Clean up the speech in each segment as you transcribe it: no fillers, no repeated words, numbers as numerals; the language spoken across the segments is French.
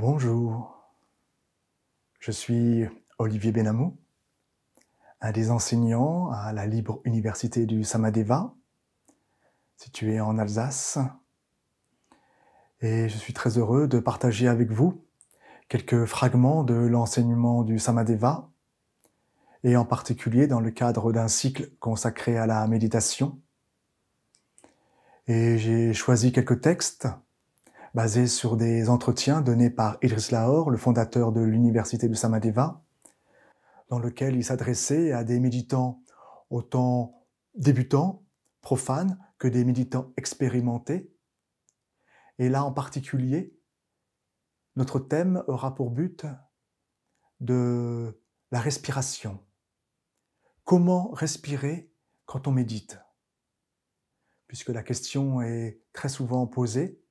Bonjour, je suis Olivier Benamou, un des enseignants à la Libre Université du Samadeva, située en Alsace, et je suis très heureux de partager avec vous quelques fragments de l'enseignement du Samadeva, et en particulier dans le cadre d'un cycle consacré à la méditation. Et j'ai choisi quelques textes basés sur des entretiens donnés par Idriss Lahore, le fondateur de l'Université du Samadeva, dans lequel il s'adressait à des méditants autant débutants, profanes, que des méditants expérimentés. Et là, en particulier, notre thème aura pour but de la respiration. Comment respirer quand on médite? Puisque la question est très souvent posée,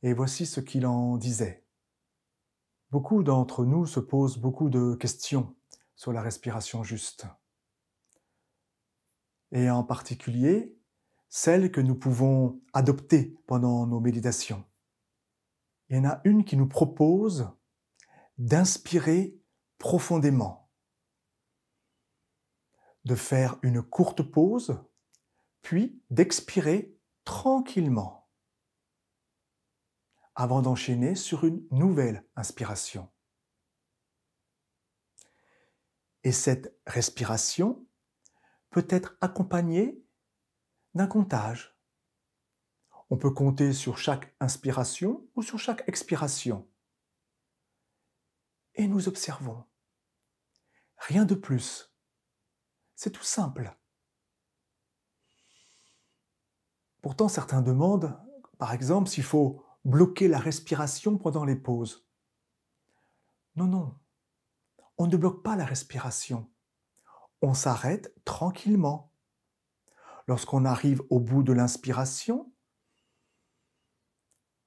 et voici ce qu'il en disait. Beaucoup d'entre nous se posent beaucoup de questions sur la respiration juste. Et en particulier, celles que nous pouvons adopter pendant nos méditations. Il y en a une qui nous propose d'inspirer profondément, de faire une courte pause, puis d'expirer tranquillement, avant d'enchaîner sur une nouvelle inspiration. Et cette respiration peut être accompagnée d'un comptage. On peut compter sur chaque inspiration ou sur chaque expiration. Et nous observons. Rien de plus. C'est tout simple. Pourtant, certains demandent, par exemple, s'il faut bloquer la respiration pendant les pauses. Non, non. On ne bloque pas la respiration. On s'arrête tranquillement. Lorsqu'on arrive au bout de l'inspiration,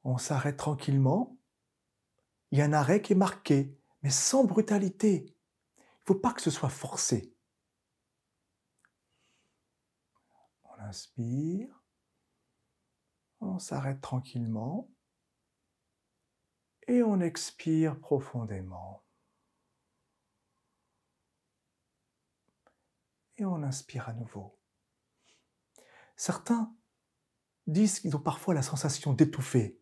on s'arrête tranquillement. Il y a un arrêt qui est marqué, mais sans brutalité. Il ne faut pas que ce soit forcé. On inspire, on s'arrête tranquillement et on expire profondément. Et on inspire à nouveau. Certains disent qu'ils ont parfois la sensation d'étouffer.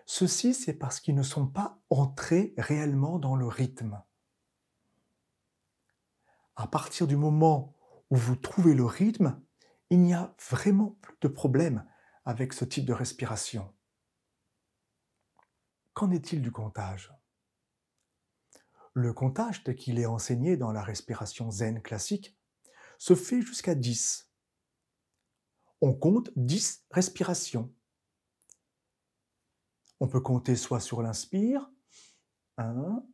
Ceci, c'est parce qu'ils ne sont pas entrés réellement dans le rythme. À partir du moment où vous trouvez le rythme, il n'y a vraiment plus de problème avec ce type de respiration. Qu'en est-il du comptage? Le comptage, tel qu'il est enseigné dans la respiration zen classique, se fait jusqu'à 10. On compte 10 respirations. On peut compter soit sur l'inspire, 1,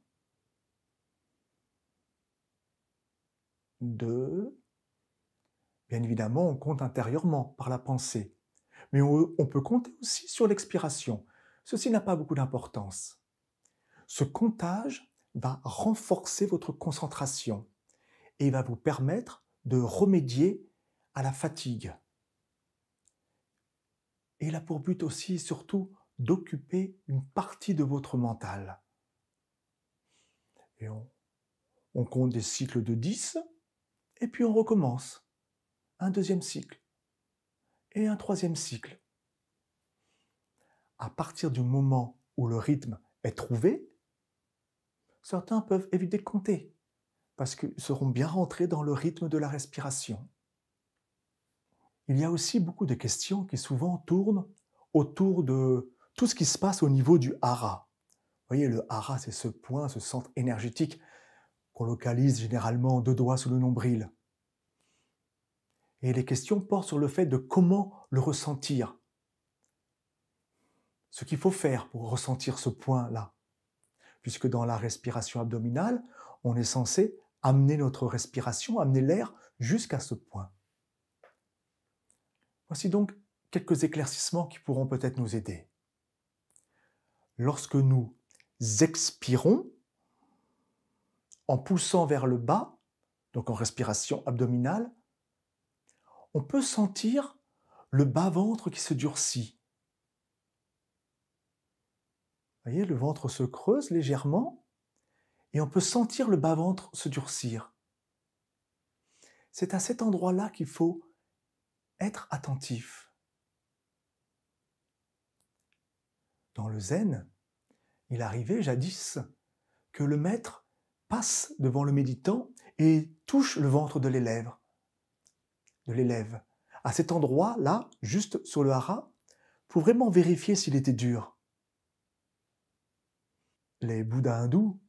2, bien évidemment on compte intérieurement par la pensée, mais on peut compter aussi sur l'expiration. Ceci n'a pas beaucoup d'importance. Ce comptage va renforcer votre concentration et va vous permettre de remédier à la fatigue. Et il a pour but aussi, surtout, d'occuper une partie de votre mental. Et on compte des cycles de 10, et puis on recommence. Un deuxième cycle, et un troisième cycle. À partir du moment où le rythme est trouvé, certains peuvent éviter de compter, parce qu'ils seront bien rentrés dans le rythme de la respiration. Il y a aussi beaucoup de questions qui souvent tournent autour de tout ce qui se passe au niveau du hara. Vous voyez, le hara, c'est ce point, ce centre énergétique qu'on localise généralement 2 doigts sous le nombril. Et les questions portent sur le fait de comment le ressentir. Ce qu'il faut faire pour ressentir ce point-là. Puisque dans la respiration abdominale, on est censé amener notre respiration, amener l'air jusqu'à ce point. Voici donc quelques éclaircissements qui pourront peut-être nous aider. Lorsque nous expirons, en poussant vers le bas, donc en respiration abdominale, on peut sentir le bas-ventre qui se durcit. voyez, le ventre se creuse légèrement et on peut sentir le bas-ventre se durcir. C'est à cet endroit-là qu'il faut être attentif. Dans le zen, il arrivait jadis que le maître passe devant le méditant et touche le ventre de l'élève. À cet endroit-là, juste sur le hara, pour vraiment vérifier s'il était dur. Les bouddhas hindous,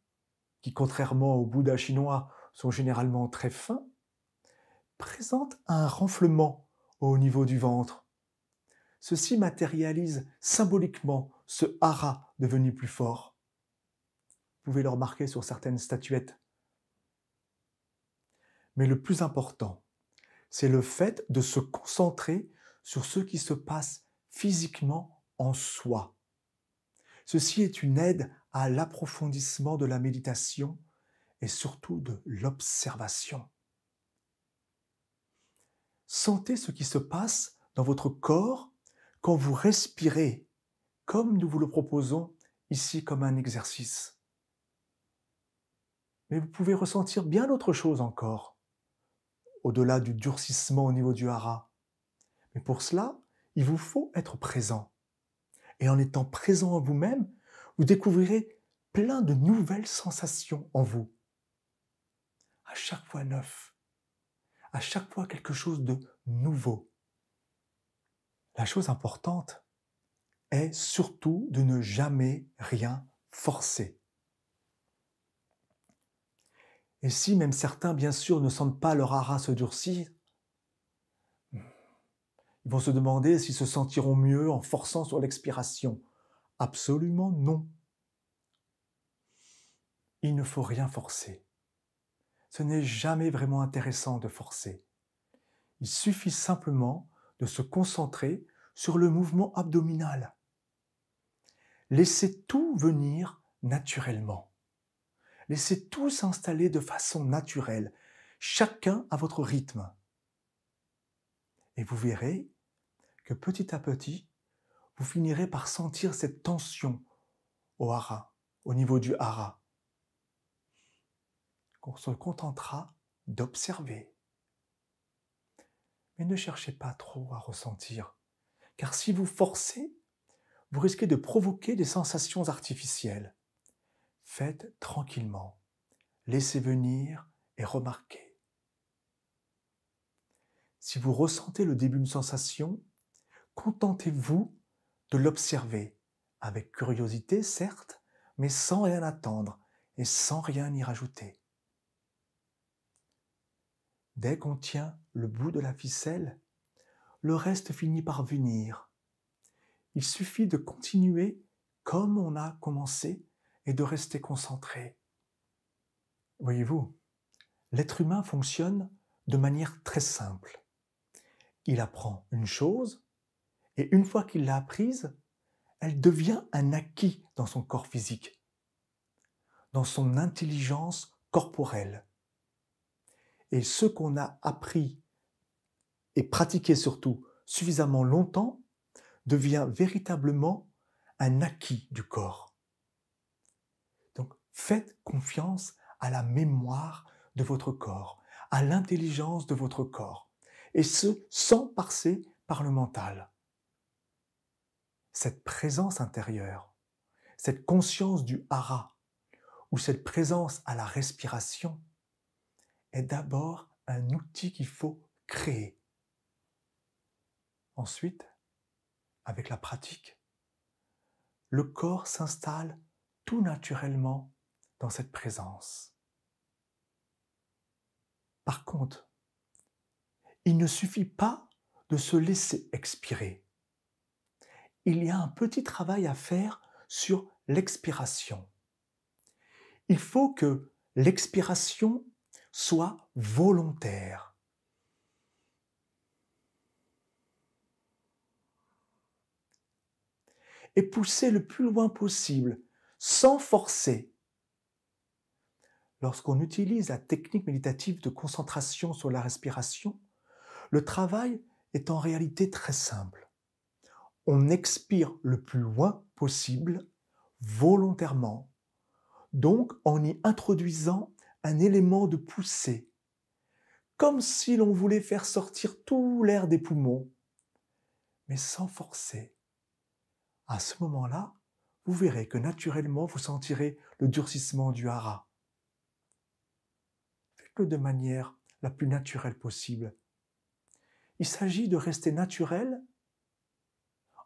qui contrairement aux bouddhas chinois sont généralement très fins, présentent un renflement au niveau du ventre. Ceci matérialise symboliquement ce hara devenu plus fort. Vous pouvez le remarquer sur certaines statuettes. Mais le plus important, c'est le fait de se concentrer sur ce qui se passe physiquement en soi. Ceci est une aide à l'approfondissement de la méditation et surtout de l'observation. Sentez ce qui se passe dans votre corps quand vous respirez, comme nous vous le proposons ici comme un exercice. Mais vous pouvez ressentir bien autre chose encore, au-delà du durcissement au niveau du hara. Mais pour cela, il vous faut être présent. Et en étant présent en vous-même, vous découvrirez plein de nouvelles sensations en vous. À chaque fois neuf. À chaque fois quelque chose de nouveau. La chose importante est surtout de ne jamais rien forcer. Et si même certains, bien sûr, ne sentent pas leur hara se durcir, ils vont se demander s'ils se sentiront mieux en forçant sur l'expiration. Absolument non. Il ne faut rien forcer. Ce n'est jamais vraiment intéressant de forcer. Il suffit simplement de se concentrer sur le mouvement abdominal. Laissez tout venir naturellement. Laissez tout s'installer de façon naturelle, chacun à votre rythme. Et vous verrez que petit à petit, vous finirez par sentir cette tension au hara, au niveau du hara. On se contentera d'observer. Mais ne cherchez pas trop à ressentir, car si vous forcez, vous risquez de provoquer des sensations artificielles. Faites tranquillement, laissez venir et remarquez. Si vous ressentez le début d'une sensation, contentez-vous de l'observer, avec curiosité certes, mais sans rien attendre et sans rien y rajouter. Dès qu'on tient le bout de la ficelle, le reste finit par venir. Il suffit de continuer comme on a commencé et de rester concentré. Voyez-vous, l'être humain fonctionne de manière très simple. Il apprend une chose et une fois qu'il l'a apprise, elle devient un acquis dans son corps physique, dans son intelligence corporelle. Et ce qu'on a appris et pratiqué surtout suffisamment longtemps devient véritablement un acquis du corps. Donc faites confiance à la mémoire de votre corps, à l'intelligence de votre corps, et ce sans passer par le mental. Cette présence intérieure, cette conscience du hara, ou cette présence à la respiration, est d'abord un outil qu'il faut créer. Ensuite, avec la pratique, le corps s'installe tout naturellement dans cette présence. Par contre, il ne suffit pas de se laisser expirer. Il y a un petit travail à faire sur l'expiration. Il faut que l'expiration soit volontaire. Et pousser le plus loin possible, sans forcer. Lorsqu'on utilise la technique méditative de concentration sur la respiration, le travail est en réalité très simple. On expire le plus loin possible, volontairement, donc en y introduisant un élément de poussée, comme si l'on voulait faire sortir tout l'air des poumons, mais sans forcer. À ce moment-là, vous verrez que naturellement vous sentirez le durcissement du hara. Faites-le de manière la plus naturelle possible. Il s'agit de rester naturel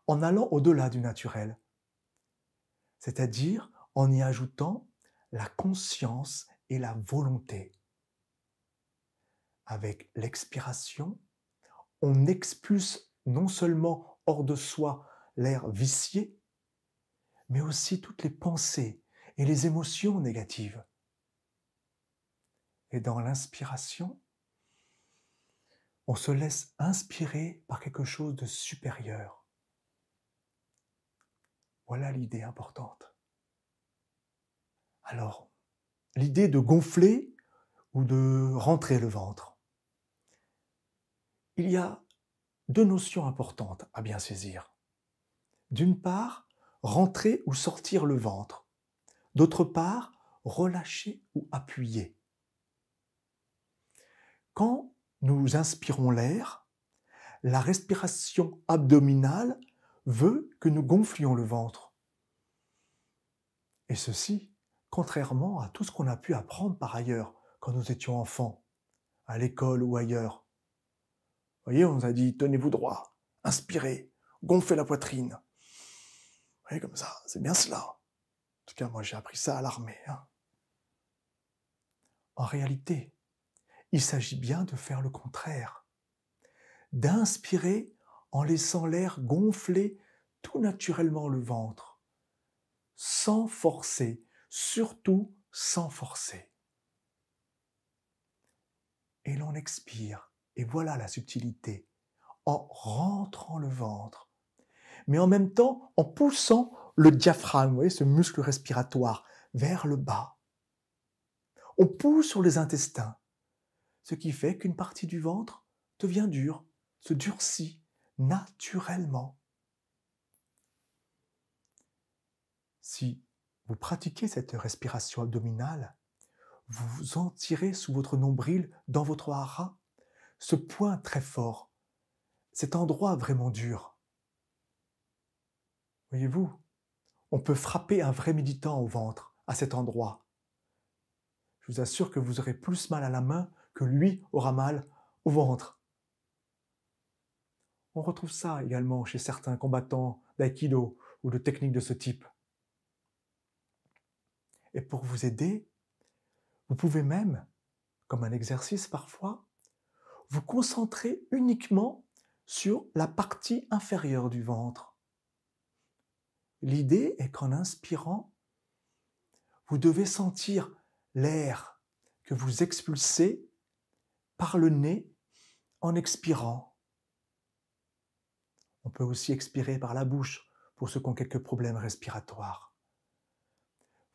en allant au-delà du naturel, c'est-à-dire en y ajoutant la conscience et la volonté. Avec l'expiration, on expulse non seulement hors de soi l'air vicié, mais aussi toutes les pensées et les émotions négatives. Et dans l'inspiration, on se laisse inspirer par quelque chose de supérieur. Voilà l'idée importante. Alors, l'idée de gonfler ou de rentrer le ventre. Il y a deux notions importantes à bien saisir. D'une part, rentrer ou sortir le ventre. D'autre part, relâcher ou appuyer. Quand nous inspirons l'air, la respiration abdominale veut que nous gonflions le ventre. Et ceci, contrairement à tout ce qu'on a pu apprendre par ailleurs quand nous étions enfants, à l'école ou ailleurs. Vous voyez, on nous a dit, tenez-vous droit, inspirez, gonflez la poitrine. Vous voyez, comme ça, c'est bien cela. En tout cas, moi j'ai appris ça à l'armée. En réalité, il s'agit bien de faire le contraire, d'inspirer en laissant l'air gonfler tout naturellement le ventre, sans forcer, surtout sans forcer. Et l'on expire, et voilà la subtilité, en rentrant le ventre, mais en même temps en poussant le diaphragme, vous voyez, ce muscle respiratoire, vers le bas. On pousse sur les intestins, ce qui fait qu'une partie du ventre devient dure, se durcit naturellement. Si vous pratiquez cette respiration abdominale, vous en tirez sous votre nombril, dans votre hara, ce point très fort, cet endroit vraiment dur. Voyez-vous, on peut frapper un vrai méditant au ventre, à cet endroit. Je vous assure que vous aurez plus mal à la main que lui aura mal au ventre. On retrouve ça également chez certains combattants d'aïkido ou de techniques de ce type. Et pour vous aider, vous pouvez même, comme un exercice parfois, vous concentrer uniquement sur la partie inférieure du ventre. L'idée est qu'en inspirant, vous devez sentir l'air que vous expulsez par le nez en expirant. On peut aussi expirer par la bouche pour ceux qui ont quelques problèmes respiratoires.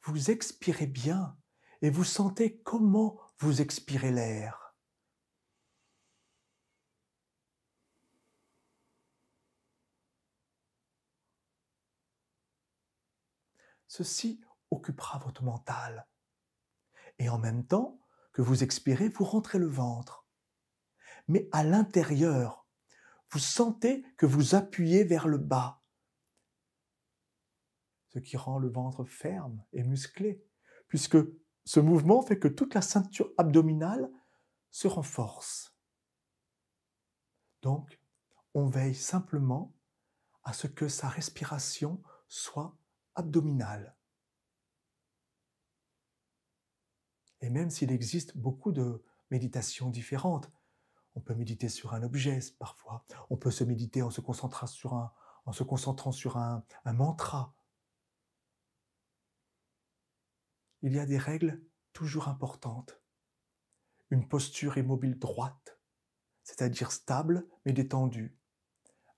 Vous expirez bien et vous sentez comment vous expirez l'air. Ceci occupera votre mental. Et en même temps que vous expirez, vous rentrez le ventre. Mais à l'intérieur, vous sentez que vous appuyez vers le bas, ce qui rend le ventre ferme et musclé, puisque ce mouvement fait que toute la ceinture abdominale se renforce. Donc, on veille simplement à ce que sa respiration soit abdominale. Et même s'il existe beaucoup de méditations différentes, on peut méditer sur un objet parfois, on peut se méditer en se concentrant sur un mantra. Il y a des règles toujours importantes. Une posture immobile droite, c'est-à-dire stable mais détendue.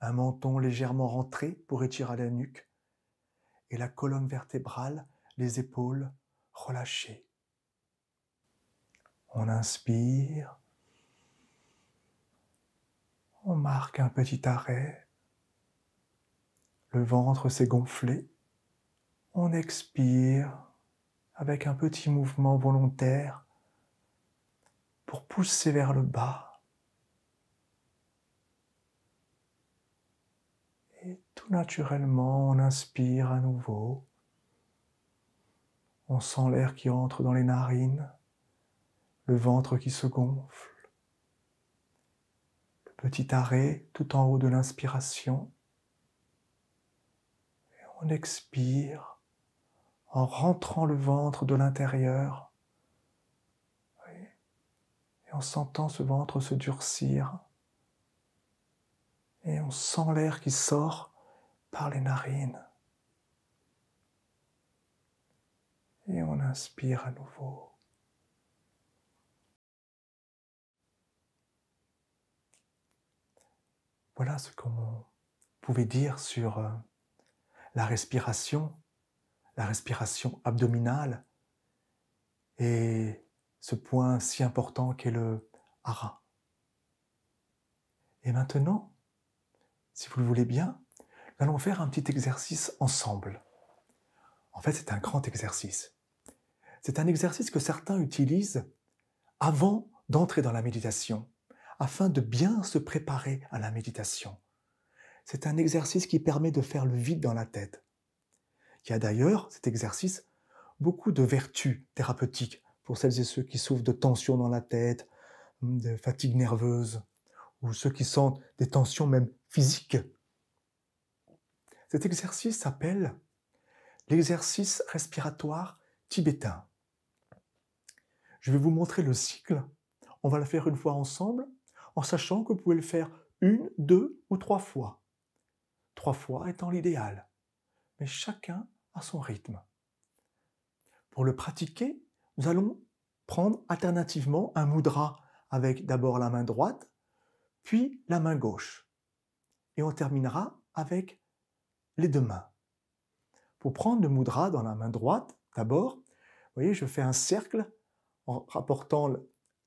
Un menton légèrement rentré pour étirer la nuque. Et la colonne vertébrale, les épaules relâchées. On inspire. On marque un petit arrêt. Le ventre s'est gonflé. On expire avec un petit mouvement volontaire pour pousser vers le bas. Et tout naturellement, on inspire à nouveau. On sent l'air qui entre dans les narines, le ventre qui se gonfle. Le petit arrêt tout en haut de l'inspiration. Et on expire en rentrant le ventre de l'intérieur. Et en sentant ce ventre se durcir. Et on sent l'air qui sort par les narines. Et on inspire à nouveau. Voilà ce qu'on pouvait dire sur la respiration abdominale et ce point si important qu'est le hara. Et maintenant, si vous le voulez bien, nous allons faire un petit exercice ensemble. En fait, c'est un grand exercice. C'est un exercice que certains utilisent avant d'entrer dans la méditation, afin de bien se préparer à la méditation. C'est un exercice qui permet de faire le vide dans la tête. Il y a d'ailleurs, cet exercice, beaucoup de vertus thérapeutiques pour celles et ceux qui souffrent de tensions dans la tête, de fatigue nerveuse, ou ceux qui sentent des tensions même physiques. Cet exercice s'appelle l'exercice respiratoire tibétain. Je vais vous montrer le cycle. On va le faire une fois ensemble, en sachant que vous pouvez le faire 1, 2 ou 3 fois. 3 fois étant l'idéal, mais chacun à son rythme. Pour le pratiquer, nous allons prendre alternativement un mudra avec d'abord la main droite, puis la main gauche. Et on terminera avec les deux mains. Pour prendre le mudra dans la main droite, d'abord, vous voyez, je fais un cercle en rapportant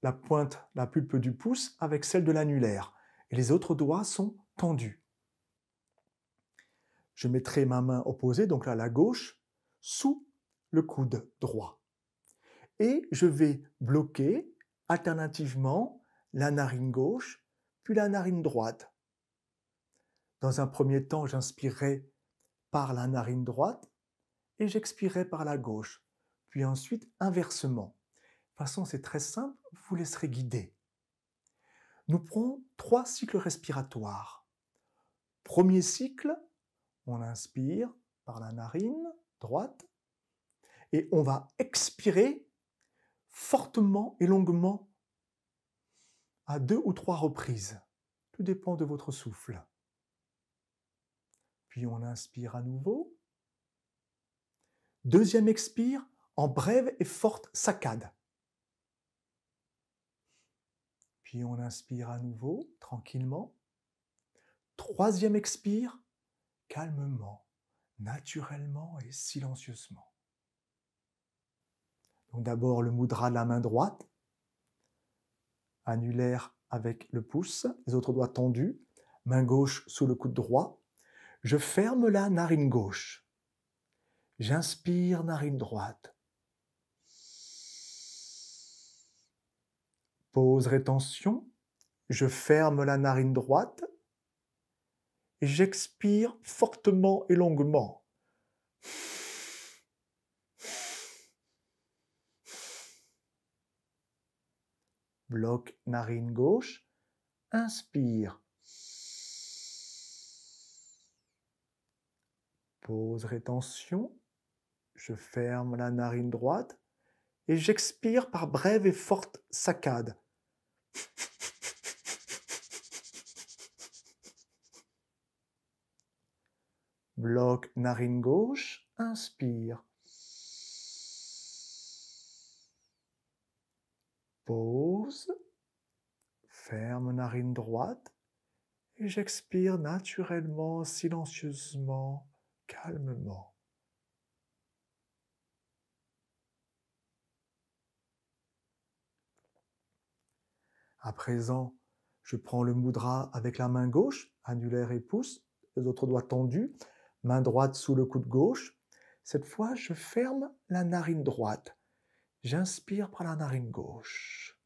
la pointe, la pulpe du pouce avec celle de l'annulaire. Et les autres doigts sont tendus. Je mettrai ma main opposée, donc là la gauche, sous le coude droit. Et je vais bloquer alternativement la narine gauche, puis la narine droite. Dans un premier temps, j'inspirerai par la narine droite et j'expirerai par la gauche, puis ensuite inversement. De toute façon, c'est très simple, vous vous laisserez guider. Nous prenons 3 cycles respiratoires. Premier cycle, on inspire par la narine droite et on va expirer fortement et longuement à 2 ou 3 reprises. Tout dépend de votre souffle. Puis on inspire à nouveau. Deuxième expire en brève et forte saccade. Puis on inspire à nouveau, tranquillement. Troisième expire, calmement, naturellement et silencieusement. Donc d'abord le mudra de la main droite, annulaire avec le pouce, les autres doigts tendus, main gauche sous le coude droit. Je ferme la narine gauche. J'inspire narine droite. Pause, rétention. Je ferme la narine droite et j'expire fortement et longuement. Bloc narine gauche. Inspire. Pause, rétention. Je ferme la narine droite et j'expire par brève et forte saccade. Bloc narine gauche, inspire. Pause, ferme narine droite et j'expire naturellement, silencieusement, calmement. À présent, je prends le mudra avec la main gauche, annulaire et pouce, les autres doigts tendus, main droite sous le coude gauche. Cette fois, je ferme la narine droite. J'inspire par la narine gauche.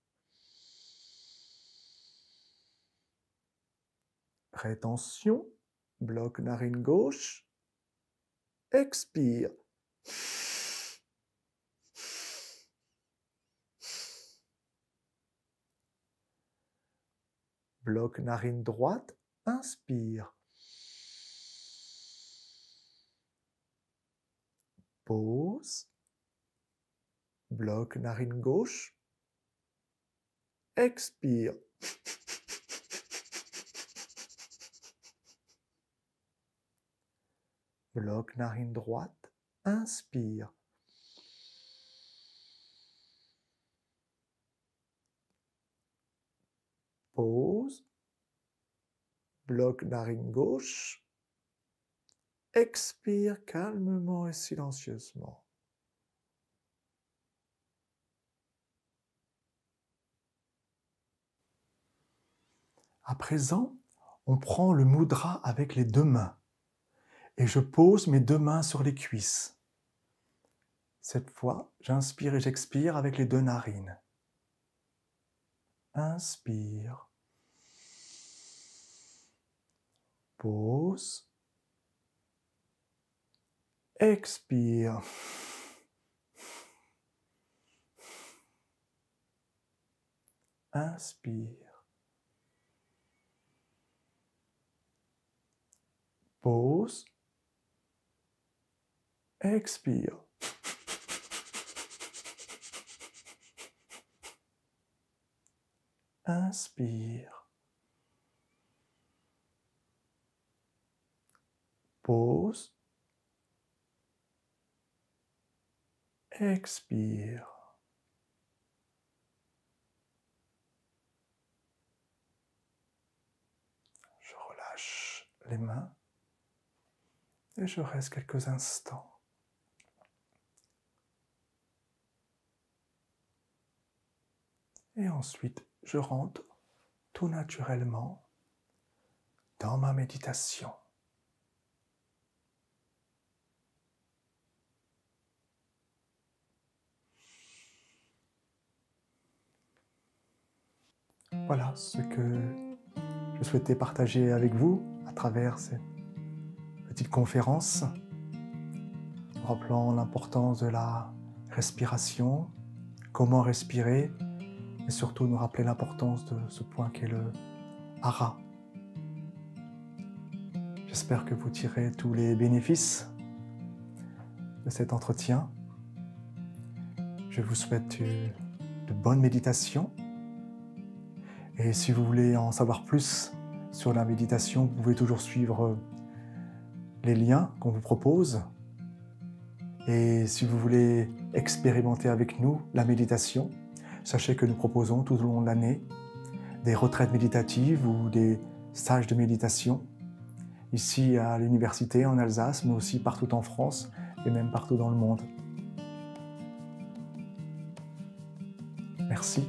Rétention, bloc narine gauche. Expire. Bloc narine droite, inspire. Pause. Bloc narine gauche. Expire. Bloc narine droite, inspire. Pause. Bloc narine gauche. Expire calmement et silencieusement. À présent, on prend le mudra avec les deux mains et je pose mes deux mains sur les cuisses. Cette fois, j'inspire et j'expire avec les deux narines. Inspire. Pause. Expire. Inspire. Pause. Expire. Inspire. Pause. Expire. Je relâche les mains et je reste quelques instants. Et ensuite, je rentre tout naturellement dans ma méditation. Voilà ce que je souhaitais partager avec vous à travers cette petite conférence, rappelant l'importance de la respiration, comment respirer, et surtout nous rappeler l'importance de ce point qu'est le hara. J'espère que vous tirez tous les bénéfices de cet entretien. Je vous souhaite de bonnes méditations. Et si vous voulez en savoir plus sur la méditation, vous pouvez toujours suivre les liens qu'on vous propose. Et si vous voulez expérimenter avec nous la méditation, sachez que nous proposons tout au long de l'année des retraites méditatives ou des stages de méditation, ici à l'université en Alsace, mais aussi partout en France et même partout dans le monde. Merci.